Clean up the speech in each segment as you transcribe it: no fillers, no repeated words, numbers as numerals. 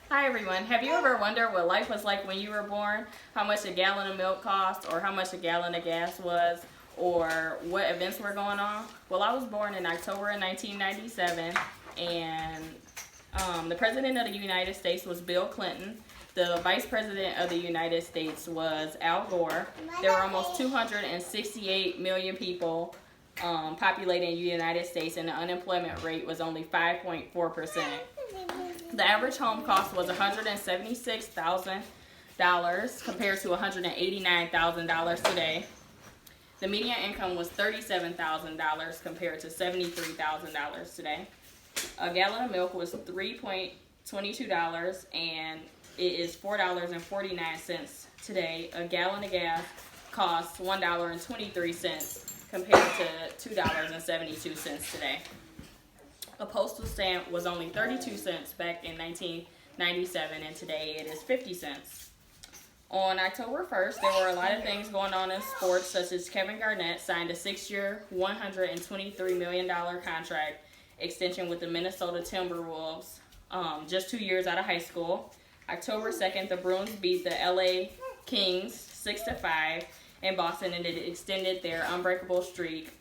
Hi everyone. Have you ever wondered what life was like when you were born? How much a gallon of milk cost, or how much a gallon of gas was, or what events were going on? Well, I was born in October of 1997, and the President of the United States was Bill Clinton. The Vice President of the United States was Al Gore. There were almost 268 million people populating the United States, and the unemployment rate was only 5.4%. The average home cost was $176,000 compared to $189,000 today. The median income was $37,000 compared to $73,000 today. A gallon of milk was $3.22 and it is $4.49 today. A gallon of gas costs $1.23 compared to $2.72 today. A postal stamp was only 32 cents back in 1997, and today it is 50 cents. On October 1st, there were a lot of things going on in sports, such as Kevin Garnett signed a 6-year, $123 million contract extension with the Minnesota Timberwolves just 2 years out of high school. October 2nd, the Bruins beat the LA Kings 6-5 in Boston, and it extended their unbreakable streak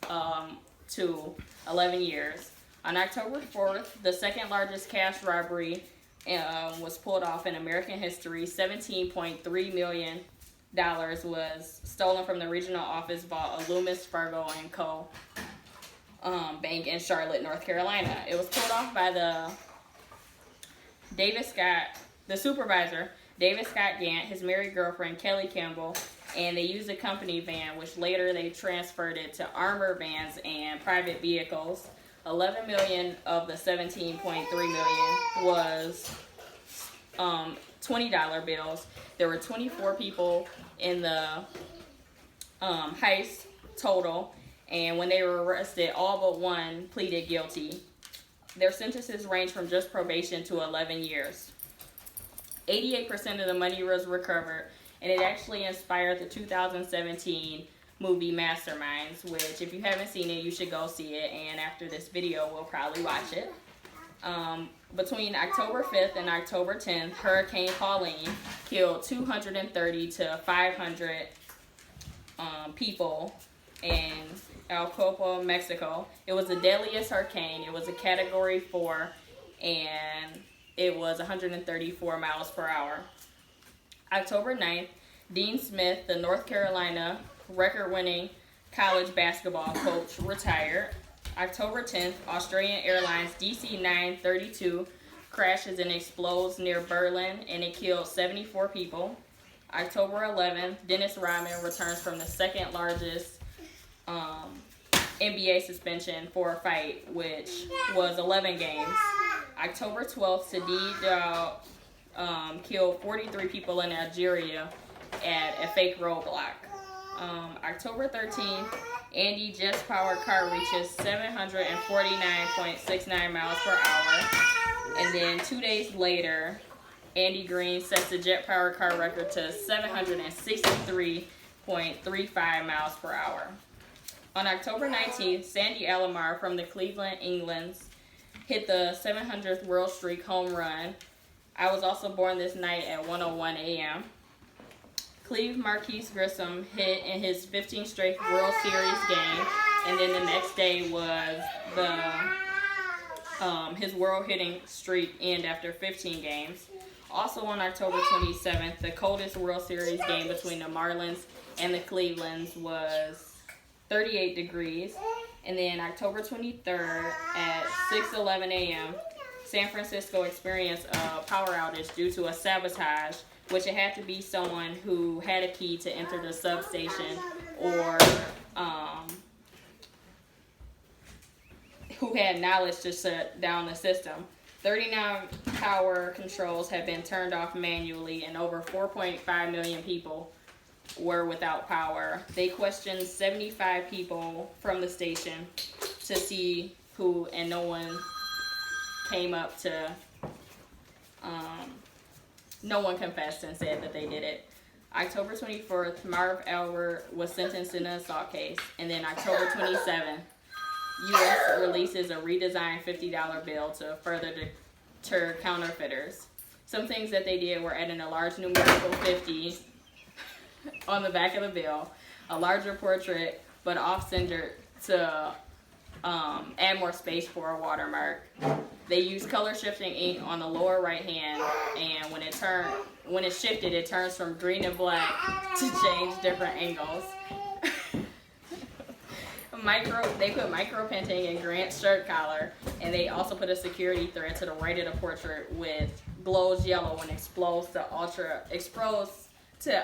to 11 years. On October 4th, the second largest cash robbery was pulled off in American history. $17.3 million was stolen from the regional office vault of Loomis, Fargo & Co. Bank in Charlotte, North Carolina. It was pulled off by the supervisor, David Scott Gant, his married girlfriend, Kelly Campbell, and they used a company van, which later they transferred it to armored vans and private vehicles. 11 million of the 17.3 million was $20 bills. There were 24 people in the heist total, and when they were arrested, all but one pleaded guilty. Their sentences range from just probation to 11 years. 88% of the money was recovered, and it actually inspired the 2017 movie Masterminds, which if you haven't seen it, you should go see it, and after this video, we'll probably watch it. Between October 5th and October 10th, Hurricane Pauline killed 230 to 500 people in Acapulco, Mexico. It was the deadliest hurricane. It was a Category 4, and it was 134 miles per hour. October 9th, Dean Smith, the North Carolina record-winning college basketball coach, retired. October 10th, Australian Airlines DC-932 crashes and explodes near Berlin, and it killed 74 people. October 11th, Dennis Rodman returns from the second largest NBA suspension for a fight, which was 11 games. October 12th, Sadi Diop killed 43 people in Algeria at a fake roadblock. October 13th, Andy jet-powered car reaches 749.69 miles per hour. And then 2 days later, Andy Green sets the jet-powered car record to 763.35 miles per hour. On October 19th, Sandy Alomar from the Cleveland Indians hit the 700th World Streak home run. I was also born this night at 1:01 a.m. Cleve Marquise Grissom hit in his 15th straight World Series game, and then the next day was his world hitting streak end after 15 games. Also on October 27th, the coldest World Series game between the Marlins and the Clevelands was 38 degrees. And then October 23rd at 6:11 a.m., San Francisco experienced a power outage due to a sabotage, which it had to be someone who had a key to enter the substation or who had knowledge to shut down the system. 39 power controls have been turned off manually, and over 4.5 million people were without power. They questioned 75 people from the station to see who, and no one came up to, no one confessed and said that they did it. October 24th, Marv Albert was sentenced in an assault case. And then October 27th, U.S. releases a redesigned $50 bill to further deter counterfeiters. Some things that they did were adding a large numerical 50 on the back of the bill, a larger portrait, but off-centered to add more space for a watermark. They used color shifting ink on the lower right hand, and when it shifted, it turns from green and black to change different angles. They put micro painting in Grant's shirt collar, and they also put a security thread to the right of the portrait with glows yellow when exposed to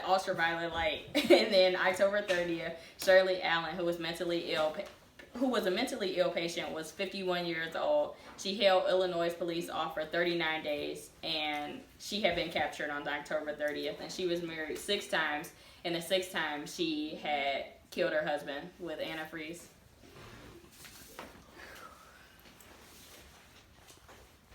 ultraviolet light. And then October 30th, Shirley Allen, who was a mentally ill patient, was 51 years old. She held Illinois police off for 39 days, and she had been captured on October 30th. And she was married 6 times, and the 6th time she had killed her husband with antifreeze.